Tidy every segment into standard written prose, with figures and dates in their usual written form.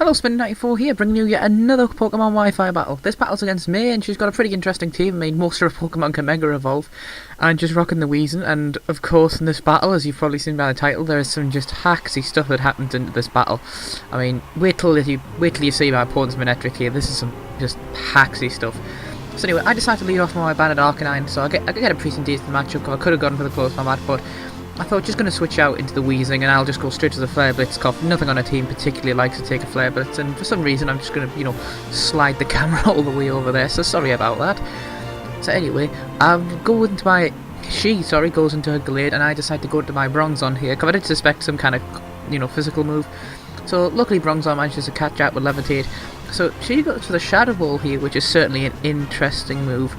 Hello, Spin94 here, bringing you yet another Pokemon Wi-Fi battle. This battle's against me, and she's got a pretty interesting team. I mean, most of her Pokemon can Mega Evolve, and just rocking the Weezing. And of course, in this battle, as you've probably seen by the title, there is some just hacksy stuff that happens into this battle. I mean, wait till you see my opponent's Manectric here. This is some just hacksy stuff. So anyway, I decided to lead off with my Banded Arcanine, so I get a pretty decent matchup. I could have gone for the close combat, but I thought just going to switch out into the Weezing, and I'll just go straight to the Flare Blitz Cough. Nothing on a team particularly likes to take a Flare Blitz, and for some reason I'm just going to, slide the camera all the way over there, so sorry about that. So anyway, I'll go into my... She goes into her Glade, and I decide to go into my Bronzong here, because I did suspect some kind of, physical move. So luckily Bronzong manages to catch out with Levitate. So she goes for the Shadow Ball here, which is certainly an interesting move.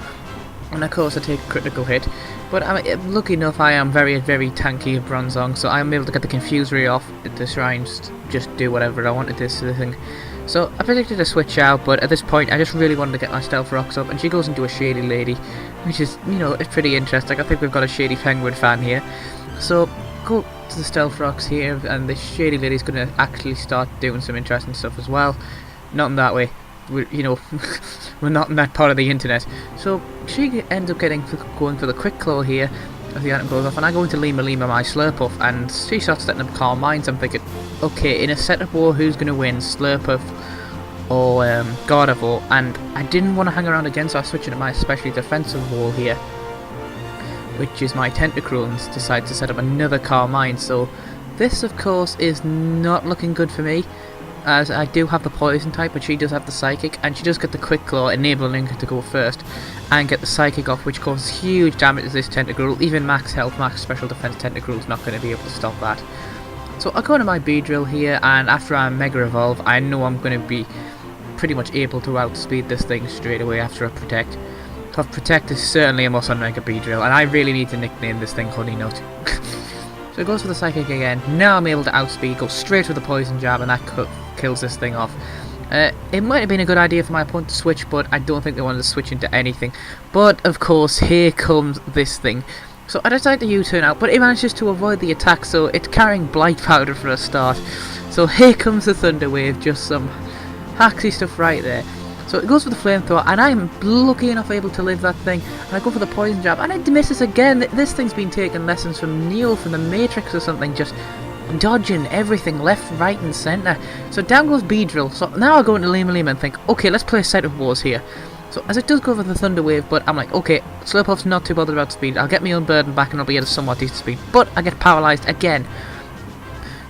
And of course I take a critical hit, but lucky enough I am very, very tanky of Bronzong, so I'm able to get the Confuse Ray off to try and just do whatever I wanted this sort of thing. So I predicted a switch out, but at this point I just really wanted to get my Stealth Rocks up, and she goes into a Shady Lady, which is, it's pretty interesting. I think we've got a Shady Penguin fan here. So go to the Stealth Rocks here, and the Shady Lady's going to actually start doing some interesting stuff as well. Not in that way. We're not in that part of the internet. So she ends up going for the Quick Claw here as the item goes off, and I go into Lima my Slurpuff, and she starts setting up Calm Minds. I'm thinking, okay, in a setup war, who's going to win, Slurpuff or Gardevoir? And I didn't want to hang around again, so I switched into my especially defensive wall here, which is my Tentacruel, and decide to set up another Calm Mind. So this, of course, is not looking good for me, as I do have the Poison type, but she does have the Psychic, and she does get the Quick Claw, enabling her to go first, and get the Psychic off, which causes huge damage to this Tentacruel. Even max health, max special defense Tentacruel is not going to be able to stop that. So I go into my Beedrill here, and after I Mega Evolve, I know I'm going to be pretty much able to outspeed this thing straight away after I Protect. So Protect is certainly a must on Mega Beedrill, and I really need to nickname this thing Honey Nut. So it goes for the Psychic again. Now I'm able to outspeed, go straight for the Poison Jab, and that kills this thing off. It might have been a good idea for my opponent to switch, but I don't think they wanted to switch into anything. But of course, here comes this thing. So I decided to U-turn out, but it manages to avoid the attack, so it's carrying Blight Powder for a start. So here comes the Thunder Wave, just some hacksy stuff right there. So it goes for the Flamethrower, and I'm lucky enough able to live that thing, and I go for the Poison Jab, and it misses again. This thing's been taking lessons from Neo from the Matrix or something, just dodging everything left, right and centre. So down goes Beedrill. So now I go into Lima and think, okay, let's play a set of wars here. So as it does go for the Thunder Wave, but I'm like, okay, Slurpuff's not too bothered about speed. I'll get my Unburden back and I'll be at a somewhat decent speed, but I get paralysed again.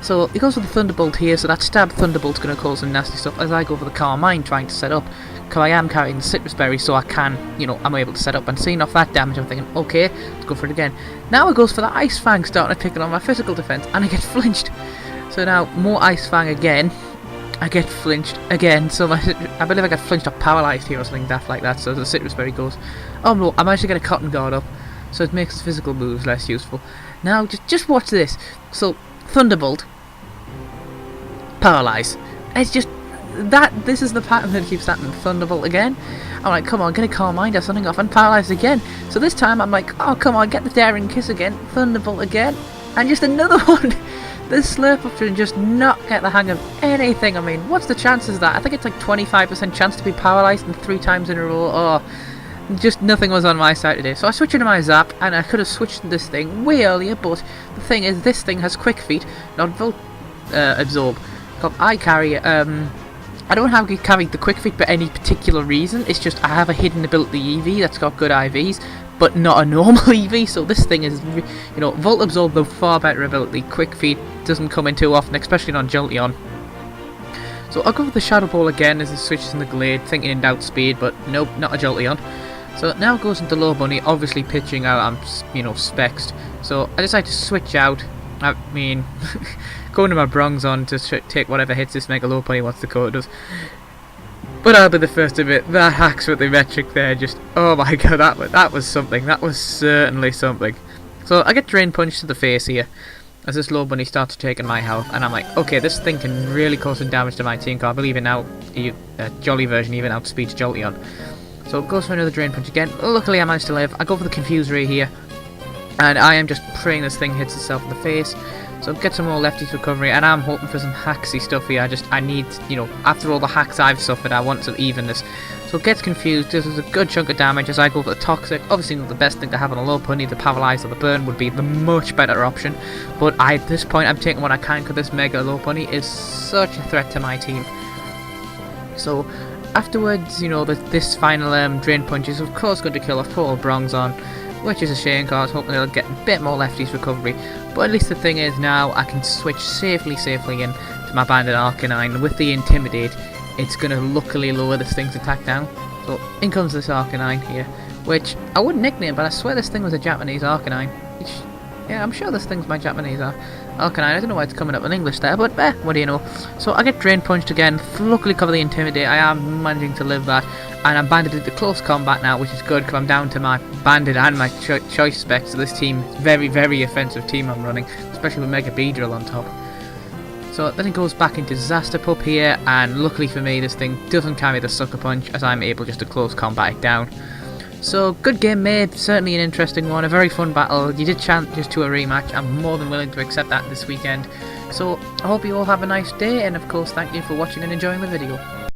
So he goes for the Thunderbolt here, so that stab Thunderbolt's going to cause some nasty stuff as I go for the Calm Mind trying to set up, because I am carrying the Citrus Berry, so I can, I'm able to set up, and seeing off that damage I'm thinking, okay, let's go for it again. Now it goes for the Ice Fang, starting to pick it on my physical defense, and I get flinched. So now more Ice Fang again, I get flinched again, so I believe I get flinched or paralysed here or something daft like that, so the Citrus Berry goes. Oh no, I managed to get a Cotton Guard up, so it makes the physical moves less useful. Now just watch this. So Thunderbolt, paralyze. It's just this is the pattern that keeps happening. Thunderbolt again. I'm like, come on, get a Calm Mind or something off, and paralyzed again. So this time I'm like, oh come on, get the Daring Kiss again. Thunderbolt again, and just another one. This Slurpuff can just not get the hang of anything. I mean, what's the chances of that? I think it's like 25% chance to be paralyzed and 3 times in a row. Oh, just nothing was on my side today. So I switched into my Zap, and I could have switched to this thing way earlier, but the thing is, this thing has Quick Feet, not Volt Absorb. I carry I don't have carried the Quick Feet for any particular reason. It's just I have a hidden ability EV that's got good IVs, but not a normal EV. So this thing is, Volt Absorb, the far better ability. Quick Feet doesn't come in too often, especially on Jolteon. So I'll go for the Shadow Ball again as it switches in the Glade, thinking in outspeed, but nope, not a Jolteon. So now it goes into Low Bunny, obviously pitching out. I'm, spexed. So I decide to switch out. I mean, going to my Bronzong to take whatever hits this Mega Low Bunny wants to call it does. But I'll be the first to admit, that hacks with the metric there, just, oh my god, that was something. That was certainly something. So I get Drain Punch to the face here, as this Low Bunny starts taking my health, and I'm like, okay, this thing can really cause some damage to my team, because I believe it now, Jolly version even outspeeds Jolteon. So it goes for another Drain Punch again. Luckily I managed to live. I go for the Confuse Ray here, and I am just praying this thing hits itself in the face. So get some more lefties recovery, and I'm hoping for some hacksy stuff here. I need, you know, after all the hacks I've suffered, I want some evenness. So gets confused, this is a good chunk of damage as I go for the toxic. Obviously not the best thing to have on a low pony, the paralyze or the burn would be the much better option. But at this point I'm taking what I can because this mega low pony is such a threat to my team. So afterwards, you know, this final drain punch is of course going to kill off poor old Bronzong, which is a shame because I was hoping they'll get a bit more lefties recovery. But at least the thing is now I can switch safely in to my Banded Arcanine. With the Intimidate, it's going to luckily lower this thing's attack down. So in comes this Arcanine here, which I wouldn't nickname, but I swear this thing was a Japanese Arcanine. Which, yeah, I'm sure this thing's my Japanese Arcanine. I don't know why it's coming up in English there, but what do you know. So I get Drain Punched again, luckily cover the Intimidate. I am managing to live that, and I'm banded into close combat now, which is good because I'm down to my banded and my choice specs. So this team, very offensive team I'm running, especially with Mega Beedrill on top. So then it goes back into Disaster Pup here, and luckily for me this thing doesn't carry the Sucker Punch as I'm able just to close combat it down. So good game made, certainly an interesting one, a very fun battle. You did chant just to a rematch, I'm more than willing to accept that this weekend. So I hope you all have a nice day, and of course thank you for watching and enjoying the video.